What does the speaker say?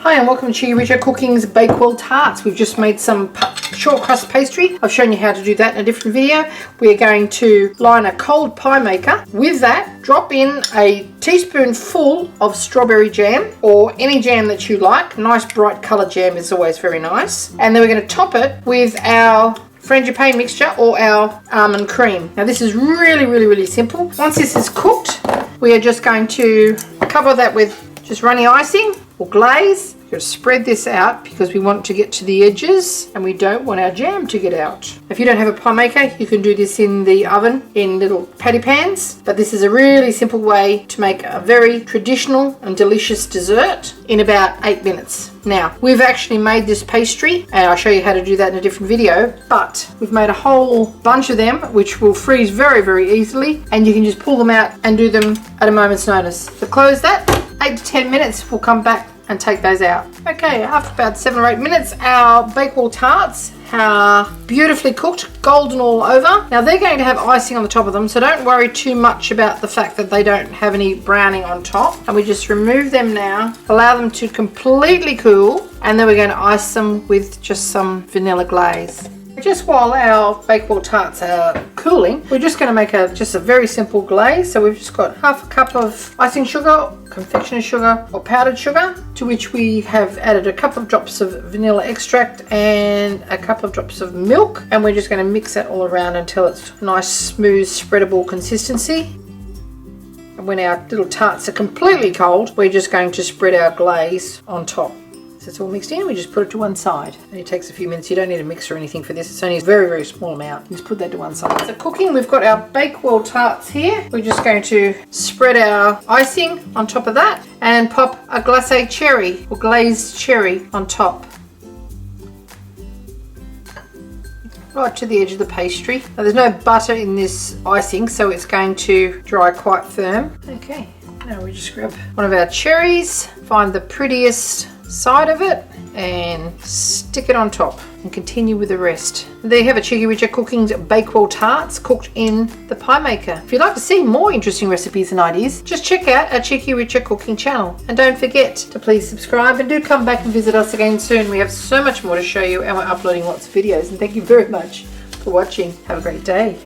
Hi and welcome to Cheekyricho Cooking's Bakewell Tarts. We've just made some short crust pastry. I've shown you how to do that in a different video. We are going to line a cold pie maker. With that, drop in a teaspoonful of strawberry jam or any jam that you like. Nice bright coloured jam is always very nice. And then we're going to top it with our frangipane mixture or our almond cream. Now this is really simple. Once this is cooked, we are just going to cover that with just runny icing or glaze. We're going to spread this out because we want to get to the edges and we don't want our jam to get out. If you don't have a pie maker, you can do this in the oven in little patty pans, but this is a really simple way to make a very traditional and delicious dessert in about 8 minutes. Now, we've actually made this pastry and I'll show you how to do that in a different video, but we've made a whole bunch of them which will freeze very easily, and you can just pull them out and do them at a moment's notice. So close that, 8 to 10 minutes, we'll come back and take those out. Okay, after about 7 or 8 minutes, our Bakewell Tarts are beautifully cooked, golden all over. Now they're going to have icing on the top of them, so don't worry too much about the fact that they don't have any browning on top. And we just remove them now, allow them to completely cool, and then we're going to ice them with just some vanilla glaze. Just while our Bakewell Tarts are cooling, we're just going to make just a very simple glaze. So we've just got half a cup of icing sugar, confectioner's sugar or powdered sugar, to which we have added a couple of drops of vanilla extract and a couple of drops of milk, and we're just going to mix that all around until it's a nice smooth spreadable consistency. And when our little tarts are completely cold, we're just going to spread our glaze on top. So it's all mixed in, we just put it to one side. And it takes a few minutes. You don't need a mixer or anything for this. It's only a very small amount. You just put that to one side. So cooking, we've got our Bakewell Tarts here. We're just going to spread our icing on top of that and pop a glacé cherry or glazed cherry on top. Right to the edge of the pastry. Now there's no butter in this icing, so it's going to dry quite firm. Okay, now we just grab one of our cherries, find the prettiest side of it and stick it on top and continue with the rest. There you have it, Cheekyricho Cooking's Bakewell Tarts cooked in the pie maker. If you'd like to see more interesting recipes and ideas, just check out our Cheekyricho Cooking channel. And don't forget to please subscribe and do come back and visit us again soon. We have so much more to show you and we're uploading lots of videos. And thank you very much for watching. Have a great day.